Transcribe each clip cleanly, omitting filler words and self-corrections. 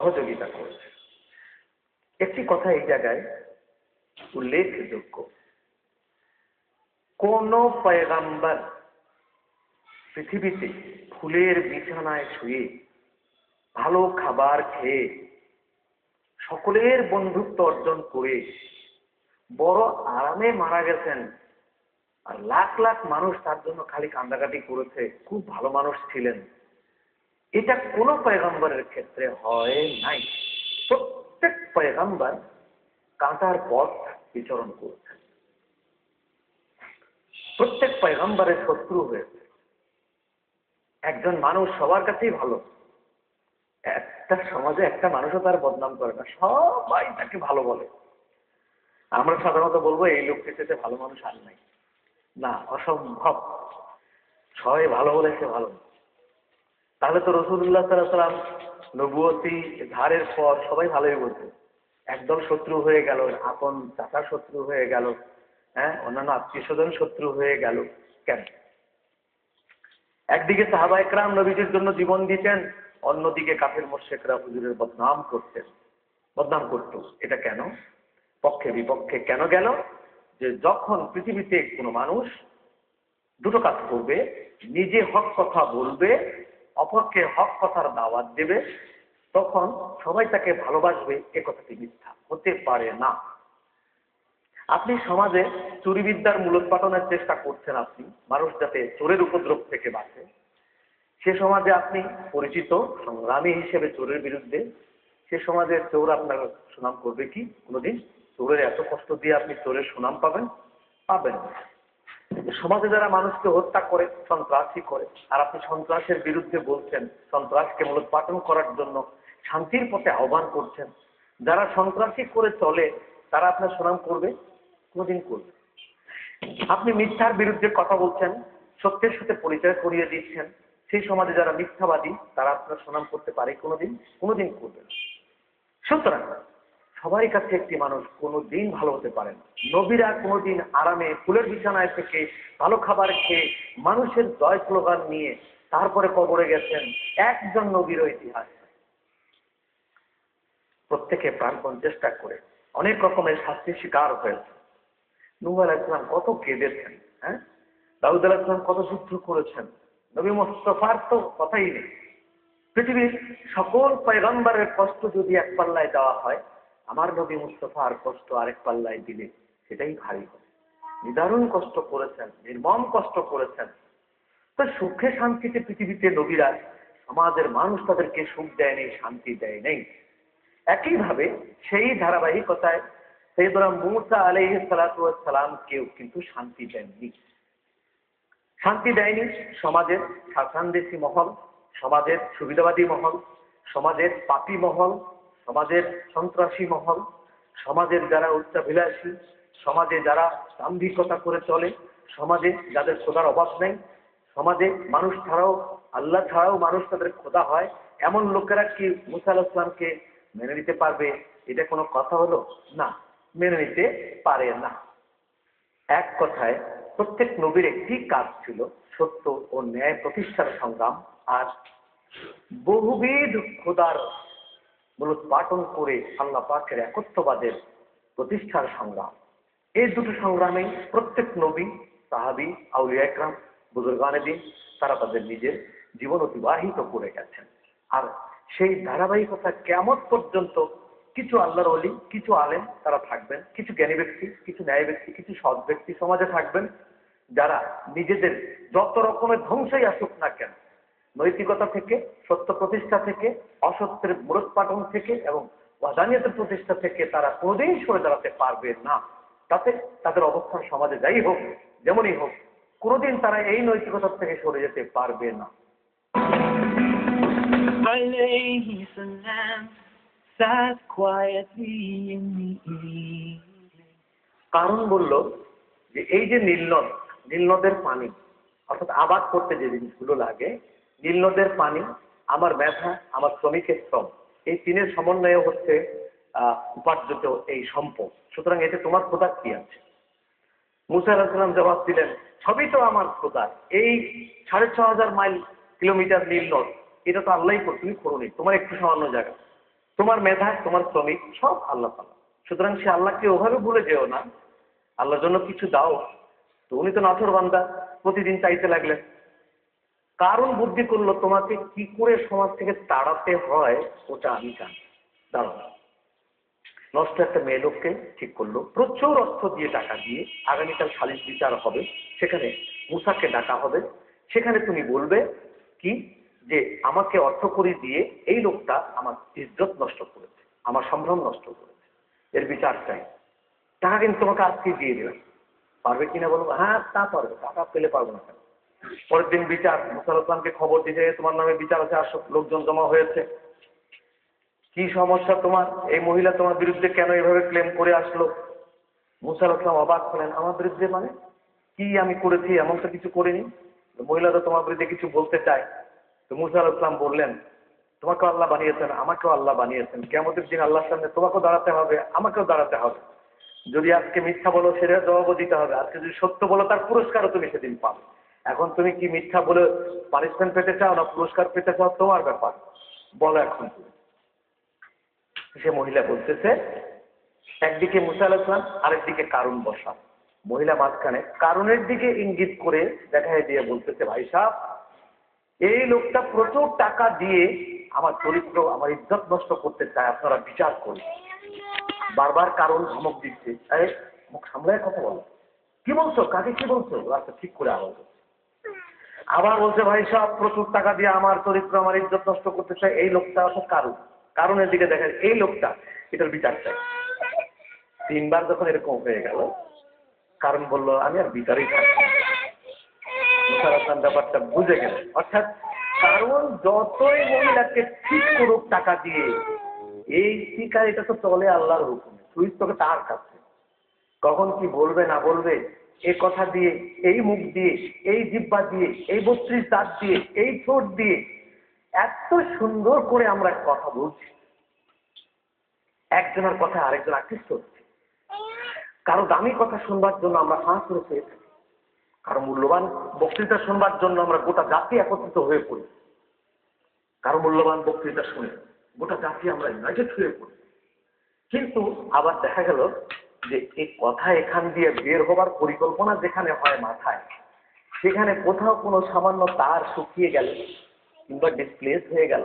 সহযোগিতা করেছে। একটি কথা এই জায়গায় উল্লেখযোগ্য, কোন পয়গাম্বর পৃথিবীতে ফুলের বিছানায় শুয়ে ভালো খাবার খেয়ে সকলের বন্ধুত্ব অর্জন করে বড় আরামে মারা গেছেন, আর লাখ লাখ মানুষ তার জন্য খালি কান্দাকাটি করেছে, খুব ভালো মানুষ ছিলেন, এটা কোন পয়গম্বরের ক্ষেত্রে হয় নাই। প্রত্যেক পয়গম্বর কাঁটার পথ বিচরণ করেছেন, প্রত্যেক পয়গম্বরের শত্রু হয়েছে। একজন মানুষ সবার কাছেই ভালো, একটা সমাজে একটা মানুষও তার বদনাম করে না, সবাই তাকে ভালো বলে। আমরা সাধারণত বলবো এই লোকটির সাথে ভালো মানুষ আর নাই, না, অসম্ভব, সবাই ভালো বলেছে ভালো। তাহলে তো রাসূলুল্লাহ সাল্লাল্লাহু আলাইহি ওয়াসাল্লাম নবুয়তি ধারের পর সবাই ভালোই বলতো, একদল শত্রু হয়ে গেল, আপন চাচার শত্রু হয়ে গেল, অন্যান্য আত্মীয় স্বজন শত্রু হয়ে গেল কেন? একদিকে সাহাবা একরাম নবীজির জন্য জীবন দিতেন, অন্যদিকে কাফের মুশরিকরা হুজুরের বদনাম করত। এটা কেন? পক্ষে বিপক্ষে কেন গেল? যে যখন পৃথিবীতে কোনো মানুষ দুটো কাজ করবে, নিজে হক কথা বলবে, অপরকে হক কথার দাওয়াত দেবে, তখন সবাই তাকে ভালোবাসবে, এ কথাটি মিথ্যা হতে পারে না। আপনি সমাজে চুরিবিদ্যার মূলোৎপাটনের চেষ্টা করছেন, আপনি মানুষ যাতে চোরের উপদ্রব থেকে বাঁচে, সে সমাজে আপনি পরিচিত সংগ্রামী হিসেবে চোরের বিরুদ্ধে, সে সমাজে চোর আপনার সুনাম করবে কি কোনোদিন? চোরের এত কষ্ট দিয়ে আপনি চোরের সুনাম পাবেন? না। সমাজে যারা মানুষকে হত্যা করে, সন্ত্রাসী করে, আর আপনি সন্ত্রাসের বিরুদ্ধে বলছেন, সন্ত্রাসকে মূলোৎপাটন করার জন্য শান্তির পথে আহ্বান করছেন, যারা সন্ত্রাসী করে চলে তারা আপনার সুনাম করবে? কোনোদিন করবে। আপনি মিথ্যার বিরুদ্ধে কথা বলছেন, সত্যের সাথে পরিচয় করিয়ে দিচ্ছেন, সেই সমাজে যারা মিথ্যাবাদী তারা আপনার সুনাম করতে পারে? কোনোদিন করবে না। সুতরাং সবারই কাছে একটি মানুষ কোনোদিন ভালো হতে পারে না। নবীরা কোনোদিন আরামে ফুলের বিছানায় থেকে ভালো খাবার খেয়ে মানুষের জয় স্লোগান নিয়ে তারপরে কবরে গেছেন, একজন নবীরও ইতিহাস। প্রত্যেকে প্রাণপণ চেষ্টা করে অনেক রকমের শাস্তির শিকার হয়েছে। নূহ আলাইহিস সালাম কত কেঁদেছেন, দাউদ আলাইহিস সালাম কত যুদ্ধ করেছেন, নবী মুস্তাফার তো কথাই নেই। পৃথিবীর সকল পয়গম্বরের কষ্ট যদি এক পাল্লায় দেওয়া হয়, আমার নবী মুস্তাফার কষ্ট আরেক পাল্লায় দিলে সেটাই ভারী হবে। নিদারুণ কষ্ট করেছেন, নির্মম কষ্ট করেছেন। তো সুখে শান্তিতে পৃথিবীতে নবীরা সমাজের মানুষ তাদেরকে সুখ দেয়নি, শান্তি দেয় নেই। একইভাবে সেই ধারাবাহিকতায় সাইয়েদনা মূসা আলাইহিস সালাতু ওয়াস সালামকেও কিন্তু শান্তি দেয়নি সমাজের শাসনদেশী মহল, সমাজের সুবিধাবাদী মহল, সমাজের পাপী মহল, সমাজের সন্ত্রাসী মহল, সমাজের যারা উচ্চাভিলাষী, সমাজে যারা দাম্ভিকতা করে চলে, সমাজে যাদের খোদার অভাব নেই, সমাজে মানুষ ছাড়াও আল্লাহ ছাড়াও মানুষ তাদের খোদা হয়, এমন লোকেরা কি মূসা আলাইহিস সালামকে মেনে নিতে পারবে? এটা কোনো কথা হলো? না, মেনে নিতে পারে না। এক কথায় প্রত্যেক নবীর একটি কাজ ছিল সত্য ও ন্যায় প্রতিষ্ঠার সংগ্রাম, আর বহুবিধ খোদার মূলোৎপাটন করে আল্লাহ পাকের একত্ববাদের প্রতিষ্ঠার সংগ্রাম। এই দুটো সংগ্রামে প্রত্যেক নবী, সাহাবী, আউলিয়া একরাম, বুজুর্গানে দিন তারা তাদের নিজের জীবন অতিবাহিত করে গেছেন। আর সেই ধারাবাহিকতা কিয়ামত পর্যন্ত কিছু আল্লাহর ওলি, কিছু আলেম তারা থাকবেন, কিছু জ্ঞানী ব্যক্তি, কিছু ন্যায় ব্যক্তি, কিছু সৎ ব্যক্তি সমাজে থাকবেন, যারা নিজেদের যত রকমের ধ্বংসই আসুক না কেন, নৈতিকতা থেকে, সত্য প্রতিষ্ঠা থেকে, অসত্যের মূলোৎপাটন থেকে এবং ওয়াদানিয়তের প্রতিষ্ঠা থেকে তারা কোনোদিন সরে দাঁড়াতে পারবে না। তাতে তাদের অবস্থান সমাজে যাই হোক, যেমনই হোক, কোনোদিন তারা এই নৈতিকতা থেকে সরে যেতে পারবে না। কারণ বলল যে এই যে নীলনদের পানি, অর্থাৎ আবাদ করতে যে জিনিসগুলো লাগে, নীলনদের পানি, আমার মেধা, আমার শ্রমিকের শ্রম, এই তিনের সমন্বয়ে হচ্ছে উপার্জিত এই সম্পদ। সুতরাং এতে তোমার খোদার কি আছে? মূসা আলাইহিস সালাম জবাব দিলেন, সবই তো আমার খোদার। এই ৬,৫০০ মাইল কিলোমিটার নীলনদ, এটা তো আল্লাহই তুমি করোনি, তোমার একটু সামান্য জায়গা। তোমার মেধা, তোমার শ্রমিক সব আল্লাহ তাআলা। সুতরাং সে আল্লাহকে ওভাবে ভুলে যেও না, আল্লাহর জন্য কিছু দাও। তো উনি তো নাথর বান্দা, প্রতিদিন চাইতে লাগলেন। কারণ বুদ্ধি করলো তোমাকে কি করে সমাজ থেকে তাড়াতে হয় ওটা আমি জানি। দাঁড়াও, নষ্ট একটা মেয়ে লোককে ঠিক করলো, প্রচুর অর্থ দিয়ে, টাকা দিয়ে। আগামীকাল সালিশ বিচার হবে, সেখানে মুসাকে ডাকা হবে। সেখানে তুমি বলবে কি, যে আমাকে অর্থ করে দিয়ে এই লোকটা আমার ইজ্জত নষ্ট করেছে, আমার সম্ভ্রম নষ্ট করেছে, এর বিচার চাই। টাকা কিন্তু তোমাকে আজকে দিয়ে দিলাম। পারবে কিনা বলবো? হ্যাঁ তা পারবে, টাকা পেলে পারবো না কেন। পরের দিন বিচার, মুসা আলাইহিসসালামকে খবর দিতে, তোমার নামে বিচার আছে, আসো। লোকজন জমা হয়েছে। কি সমস্যা তোমার? এই মহিলা তোমার বিরুদ্ধে কেন এভাবে ক্লেম করে আসলো? মুসা আলাইহিস সালাম অবাক হলেন, আমার বিরুদ্ধে মানে কি আমি করেছি? এমন তো কিছু করিনি। মহিলা তো তোমার বিরুদ্ধে কিছু বলতে চায়। তো মুসা আলাইহিস সালাম বললেন, তোমাকেও আল্লাহ বানিয়েছেন, আমাকেও আল্লাহ বানিয়েছেন। কিয়ামতের দিন আল্লাহর সামনে তোমাকেও দাঁড়াতে হবে, আমাকেও দাঁড়াতে হবে। যদি আজকে মিথ্যা বলো সেটা জবাবও দিতে হবে, আজকে যদি সত্য বলো তার পুরস্কারও তুমি সেদিন পাবে। এখন তুমি কি মিথ্যা বলে পানিশমেন্ট পেতে চাও না পুরস্কার পেতে চাও, তোমার ব্যাপার, বলো এখন তুমি। সে মহিলা বলতেছে, একদিকে মুসা আলাইহিস সালাম, আরেকদিকে কারুন বসা। মহিলা মাঝখানে কারুনের দিকে ইঙ্গিত করে দেখায় দিয়ে বলতেছে, ভাই সাহেব, এই লোকটা প্রচুর টাকা দিয়ে আমার চরিত্র, আমার ইজ্জত নষ্ট করতে চায়, আপনারা বিচার করুন। বারবার কারণ ধমক দিচ্ছে, আরে মুখ সামলায় কথা বলো, কি বলছো, কাকে কি বলছো? আচ্ছা ঠিক করে আবার আবার বলছে, ভাই সাহেব, প্রচুর টাকা দিয়ে আমার চরিত্র, আমার ইজ্জত নষ্ট করতে চায় এই লোকটা। অর্থাৎ কারণের দিকে দেখা, এই লোকটা, এটার বিচার চাই। তিনবার যখন এরকম হয়ে গেল, কারণ বলল, আমি আর বিচারেই থাকছি না। মুসা আলাইহিস সালাম ব্যাপারটা বুঝে গেলেন। অর্থাৎ কারণ যতই মহিলাকে ঠিক করুক টাকা দিয়ে, এই শিকার এটা তো চলে আল্লাহর হুকুমে, সুইচ তোকে তার কাছে। কখন কি বলবে না বলবে, এই কথা দিয়ে, এই মুখ দিয়ে, এই জিহ্বা দিয়ে, এই 32 দাঁত দিয়ে, এই ঠোঁট দিয়ে এত সুন্দর করে আমরা কথা বলছি, একজনের কথা আরেকজন আকৃষ্ট হচ্ছে। কারো দামি কথা শুনবার জন্য আমরা ফাঁস করে পেয়ে থাকি, কারো মূল্যবান বক্তৃতা শুনবার জন্য আমরা গোটা জাতি একত্রিত হয়ে পড়ি। কারো মূল্যবান বক্তৃতা শুনে গোটা জাতি আমরা ইউনাইটেড হয়ে পড়ি। কিন্তু আবার দেখা গেল যে এই কথা এখান দিয়ে বের হবার পরিকল্পনা যেখানে হয় মাথায়, সেখানে কোথাও কোনো সামান্য তার শুকিয়ে গেল কিংবা ডিসপ্লেস হয়ে গেল,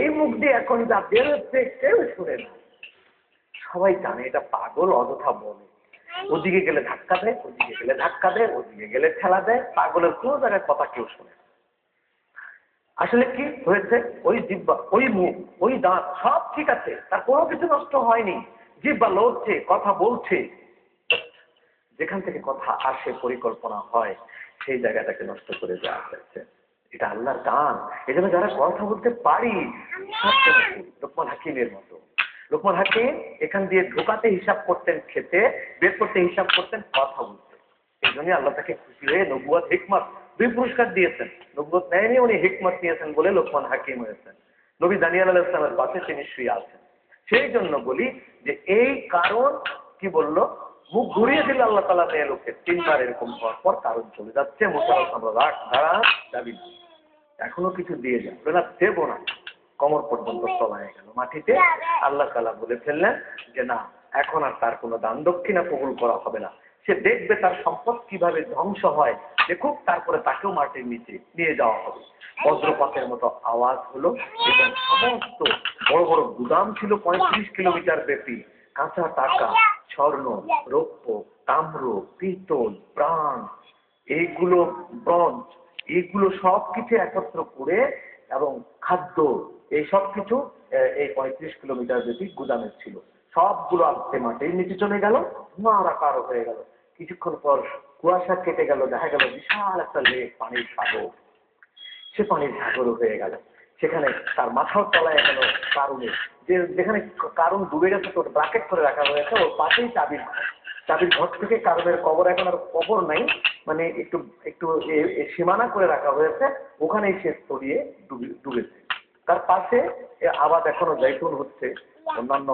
এই মুখ দিয়ে এখন যা বের হচ্ছে কেউ শুনে না। সবাই জানে এটা পাগল, অযথা বলে। ওদিকে গেলে ধাক্কা দেয়, ওদিকে গেলে ধাক্কা দেয়, ওদিকে গেলে ঠেলা দেয়। পাগলের কোনো জায়গায় কথা কেউ শোনে না। আসলে কি হয়েছে, ওই জিহ্বা, ওই মুখ, ওই দাঁত সব ঠিক আছে, তার কোনো কিছু নষ্ট হয়নি। জিহ্বা লড়ছে, কথা বলছে, যেখান থেকে কথা আসে, পরিকল্পনা হয়, সেই জায়গাটাকে নষ্ট করে দেওয়া হয়েছে। এটা আল্লাহর দান। এই জন্য যারা কথা বলতে পারি, লোকমান হাকিমের মতো। লোকমান হাকিম এখান দিয়ে ঢোকাতে হিসাব করতেন খেতে, বের করতে হিসাব করতেন কথা বলতে। এই জন্যই আল্লাহ তাকে খুশি হয়ে নবুয়ত, হিকমত 2 পুরস্কার দিয়েছেন। নবুয়ত নেয়নি, উনি হিকমত নিয়েছেন বলে লোকমান হাকিম হয়েছেন। নবী দানিয়েল আলাইহিস সালামের পাশে তিনি শুয়ে আছেন। সেই জন্য বলি যে এই কারণ কি বলল, মুখ ঘুরিয়ে দিল আল্লাহ তাআলা মেয়ে লোকে। 3 বার এরকম হওয়ার পর কারণ চলে যাচ্ছে। মুসা আলাইহিস সালাম, রাখ, দাঁড়া, যাবি না, এখনো কিছু দিয়ে যাবে না, দেবো না। কোমর পর্যন্ত তলায় গেল মাটিতে। আল্লাহ তাআলা বলে ফেললেন যে না, এখন আর তার কোনো দান দক্ষিণা কবুল করা হবে না। সে দেখবে তার সম্পদ কিভাবে ধ্বংস হয়, দেখুক, তারপরে তাকেও মাটির নিচে নিয়ে যাওয়া হবে। বজ্রপাতের মতো আওয়াজ হলো এবং সমস্ত বড় বড় গুদাম ছিল 35 কিলোমিটার ব্যাপী, কাঁচা টাকা, স্বর্ণ, রৌপ্য, তাম্র, পিতল, ব্রোঞ্জ, এইগুলো ব্রোঞ্জ, এইগুলো সবকিছু একত্র করে এবং খাদ্য, এই সব কিছু এই 35 কিলোমিটার ব্যাপী গুদামের ছিল। সবগুলো আস্তে মাটির নিচে চলে গেল, ধোঁয়ার আকার হয়ে গেল। কিছুক্ষণ পর কুয়াশা কেটে গেল, দেখা গেল বিশাল একটা লেক, পানির সাগর। সে পানির সাগর হয়ে গেল। সেখানে তার মাথাও তলায় গেল কারণে, যে যেখানে কারণ ডুবে গেছে তোর ব্রাকেট করে রাখা হয়েছে, ওর পাশেই চাবির ঘর। চাবির ঘর থেকে কারণের কবর, এখন আর কবর নাই, মানে একটু একটু সীমানা করে রাখা হয়েছে, ওখানেই সে ছড়িয়ে ডুবেছে। তার পাশে আবাদ এখনো জাইতুন হচ্ছে, অন্যান্য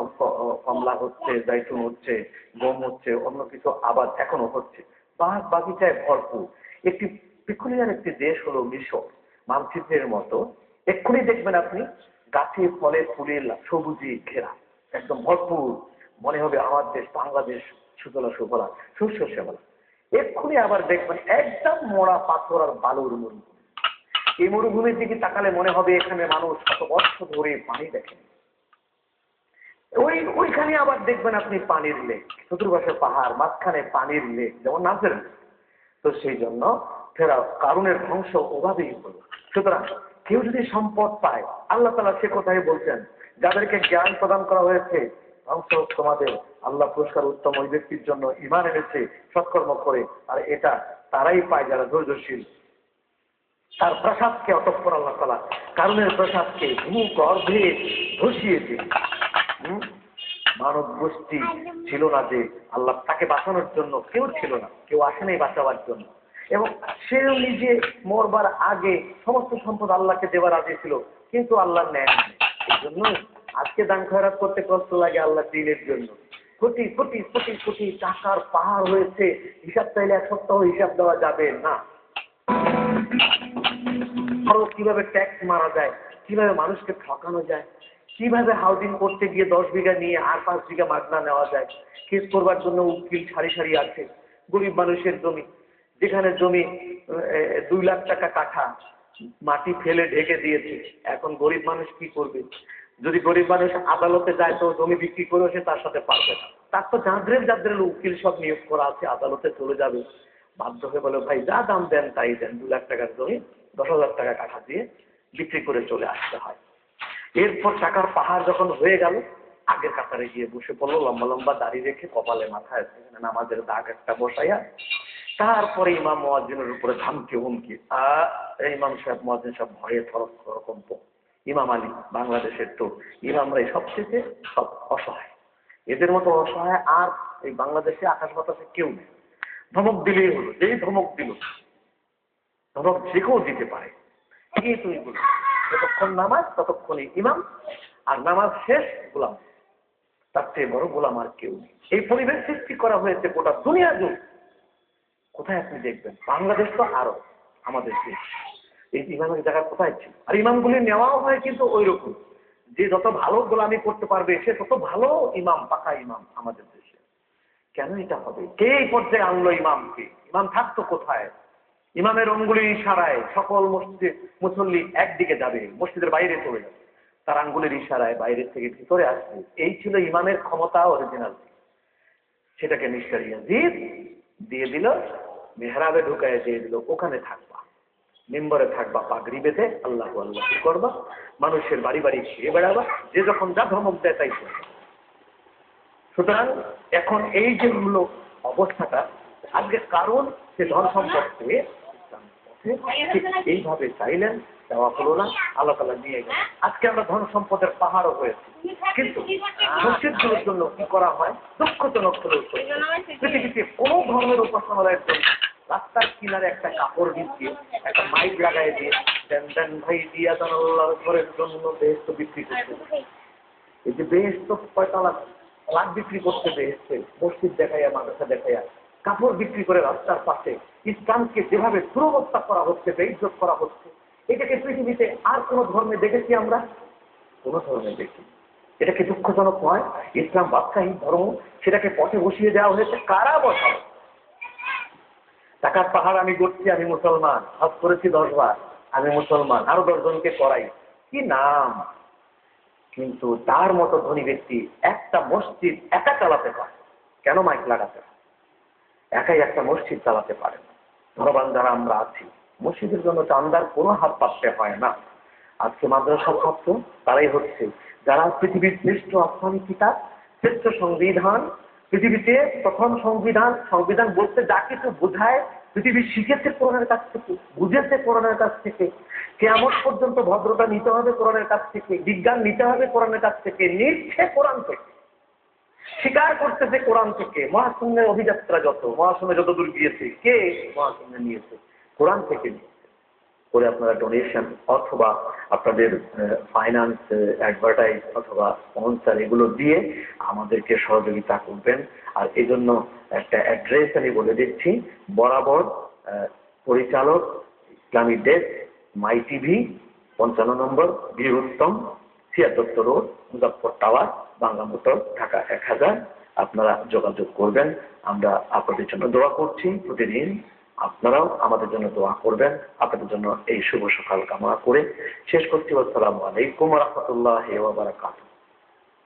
কমলা হচ্ছে, জাইতুন হচ্ছে, গম হচ্ছে, অন্য কিছু আবাদ এখনো হচ্ছে। বাগ বাগিচায় ভরপুর। একটি পিকুলিয়ার একটি দেশ হলো মিশর। মানচিত্রের মতো এক্ষুনি দেখবেন আপনি গাছে ফলে ফুলে সবুজে ঘেরা, একদম ভরপুর, মনে হবে আমার দেশ বাংলাদেশ সুজলা সুফলা, শস্য শ্যামলা। এক্ষুনি আবার দেখবেন একদম মরা পাথর আর বালুর মরুভূমি। এই মরুভূমির দিকে তাকালে মনে হবে এখানে মানুষ কত বর্ষ ধরে পানি দেখেন। ওইখানে আবার দেখবেন আপনি পানির লেক, চতুর্পাশে পাহাড়, মাঝখানে পানির লেক, যেমন নাচের। তো সেই জন্য ফেরা কারণের ধ্বংস ওভাবেই হলো। সুতরাং কেউ যদি সম্পদ পায়, আল্লাহ তাআলা সে কথাই বলছেন, যাদেরকে জ্ঞান প্রদান করা হয়েছে ধ্বংস হোক তোমাদের, আল্লাহ পুরস্কার উত্তম ওই ব্যক্তির জন্য ঈমান এনেছে সৎকর্ম করে, আর এটা তারাই পায় যারা ধৈর্যশীল। তার প্রসাদকে অতঃপর আল্লাহ তাআলা কারণের প্রসাদকে ভূগর্ভে ধসিয়েছে। মানব গোষ্ঠী ছিল না, যে আল্লাহ তাকে বাঁচানোর জন্য কেউ ছিল না, কেউ আসেনি বাঁচাবার জন্য। এবং সেও নিজে মরবার আগে সমস্ত সম্পদ আল্লাহকে দেওয়ার আগে ছিল, কিন্তু আল্লাহ নেন। এই জন্য আজকে দান খয়রাত করতে কষ্ট লাগে আল্লাহ দিনের জন্য। কোটি কোটি কোটি কোটি টাকার পাহাড় হয়েছে, হিসাব চাইলে এক সপ্তাহ হিসাব দেওয়া যাবে না। কিভাবে ট্যাক্স মারা যায়, কিভাবে মানুষকে ঠকানো যায়, কিভাবে হাউজিং করতে গিয়ে 10 বিঘা নিয়ে আর 5 বিঘা মাগনা নেওয়া যায়। কেস করবার জন্য উকিল সারি সারি আছে। গরিব মানুষের জমি, যেখানে জমি 2 লাখ টাকা কাঠা, মাটি ফেলে ঢেকে দিয়েছে। এখন গরিব মানুষ কি করবে? যদি গরিব মানুষ আদালতে যায় তো জমি বিক্রি করেও সে তার সাথে পারবে না। তার তো যাদের উকিল সব নিয়োগ করা আছে, আদালতে চলে যাবে। বাধ্য হয়ে বলে, ভাই যা দাম দেন তাই দেন, 2 লাখ টাকার জমি 10,000 টাকা কাঠা দিয়ে বিক্রি করে চলে আসতে হয়। এরপর টাকার পাহাড় যখন হয়ে গেল, আগের কাতারে গিয়ে বসে পড়লো, লম্বা লম্বা দাড়ি রেখে, কপালে মাথায় নামাজের দাগ একটা বসাইয়া। তারপরে ইমাম মুয়াজ্জিনের উপরে ধামকি হুমকি। ইমাম সাহেব, মুয়াজ্জিন সাহেব ভয়ে থরকম্প। ইমাম আলী বাংলাদেশের তো ইমামরাই সবচেয়ে সব অসহায়, এদের মতো অসহায় আর এই বাংলাদেশে আকাশ বাতাসে কেউ নেই। ধমক দিলেই হলো, যেই ধমক দিল, ধমক যে কেউ দিতে পারে। এই তুই বলো, যতক্ষণ নামাজ ততক্ষণই ইমাম, আর নামাজ শেষ গোলাম। তার চেয়ে বড় গোলাম আর কেউ নেই। এই পরিবেশ সৃষ্টি করা হয়েছে গোটা দুনিয়া জুড়ে। কোথায় আপনি দেখবেন? বাংলাদেশ তো আরো আমাদের দেশ, এই ইমামের জায়গা কোথায় ছিল? আর ইমামগুলি নেওয়াও হয় কিন্তু ওই রকম, যে যত ভালো গোলামি করতে পারবে সে তত ভালো ইমাম, পাকা ইমাম আমাদের দেশে। কেন এটা হবে? কে এই পর্যায়ে আনলো ইমামকে? ইমাম থাকতো কোথায়? ইমামের অঙ্গুলি ইশারায় সকল মসজিদে মুসল্লি একদিকে যাবে, মসজিদের বাইরে চলে যাবে, তার আঙ্গুলের ইশারায় বাইরে থেকে ভিতরে আসবে। এই ছিল ইমামের ক্ষমতা অরিজিনাল। সেটাকে মিস্টার ইয়াজিদ দিয়ে দিল, মেহরাবে ঢুকায় দিয়ে দিল, ওখানে থাকবা, মেম্বারে থাকবা, পাগড়ি বেঁধে আল্লাহ আল্লাহ করবা, মানুষের বাড়ি বাড়ি ঘিরে বেড়াবা, যে যখন যা ধমক দেয় তাই করবে। সুতরাং এখন এই যে হলো অবস্থাটা, আজকে কারণ সে ধন সম্পদ পেয়ে এইভাবে চাইলেন, দেওয়া হলো না, আল্লাহ তাআলা নিয়ে গেলেন। আজকে আমরা ধন সম্পদের পাহাড়ও হয়েছি, কিন্তু মসজিদগুলোর জন্য কি করা হয় দুঃখজনক হলেও পৃথিবীতে কোনো ধর্মের উপাসনালয়ের জন্য রাস্তার কিনারে একটা কাপড় বিছিয়ে একটা মাইক লাগাই দিয়ে দেন দেন ভাই দিয়া দেন আল্লাহর ঘরের জন্য বেহেশত বিক্রি করতে। এই যে বেহেশত কয়টা লাখ বিক্রি করতে বেহেশতে, মসজিদ দেখাইয়া, মাদ্রাসা দেখাইয়া, কাপড় বিক্রি করে রাস্তার পাশে ইসলামকে যেভাবে দুরবস্থা করা হচ্ছে, বেইজ্জত করা হচ্ছে, এটাকে পৃথিবীতে আর কোন ধর্মে দেখেছি আমরা? কোন ধর্মে দেখি? এটাকে দুঃখজনক নয়? ইসলাম বাদশাহী ধর্ম, সেটাকে পথে বসিয়ে দেওয়া হয়েছে। কারা বসাবে? টাকার পাহাড় আমি করছি, আমি মুসলমান, হজ করেছি 10 বার, আমি মুসলমান, আরো 10 জনকে করাই, কি নাম? কিন্তু তার মতো ধনী ব্যক্তি একটা মসজিদ একা চালাতে পারে। কেন মাইক লাগাতে হয়? একাই একটা মসজিদ চালাতে পারে না। ধনবান যারা আমরা আছি, মসজিদের জন্য চান্দার কোনো হাত পাততে হয় না। আজকে মাদ্রাসা ছাত্র তারাই হচ্ছে যারা পৃথিবীর শ্রেষ্ঠ আসমানি কিতাব, শ্রেষ্ঠ সংবিধান, পৃথিবীতে প্রথম সংবিধান, সংবিধান বলতে যা কিছু বোঝায় পৃথিবী শিখেছে কোরআনের কাছ থেকে, বুঝেছে কোরআনের কাছ থেকে। কিয়ামত পর্যন্ত ভদ্রতা নিতে হবে কোরআনের কাছ থেকে, বিজ্ঞান নিতে হবে কোরআনের কাছ থেকে, নিচ্ছে কোরআন থেকে, স্বীকার করতেছে কোরআন থেকে। মহাশূন্যের অভিযাত্রা যত, মহাশূন্যে যত দূর গিয়েছে, কে মহাশূন্যে নিয়েছে? কোরআন থেকে নিয়েছে। করে আপনারা ডোনেশন অথবা আপনাদের ফাইন্যান্স, অ্যাডভার্টাইজ অথবা স্পন্সর এগুলো দিয়ে আমাদেরকে সহযোগিতা করবেন। আর এই জন্য একটা অ্যাড্রেস আমি বলে দিচ্ছি, বরাবর পরিচালক, ইসলামী ডেস্ক, মাই TV, 55 number Bir Uttam, Siya Datta road, Muzaffar tower, Bangla motor, Dhaka 1000। আপনারা যোগাযোগ করবেন। আমরা আপনাদের জন্য দোয়া করছি প্রতিদিন। আপনারাও আমাদের জন্য দোয়া করবেন। আপনাদের জন্য এই শুভ সকাল কামনা করে শেষ করছি। আসসালামু আলাইকুম ওয়া রাহমাতুল্লাহি ওয়া বারাকাতুহু।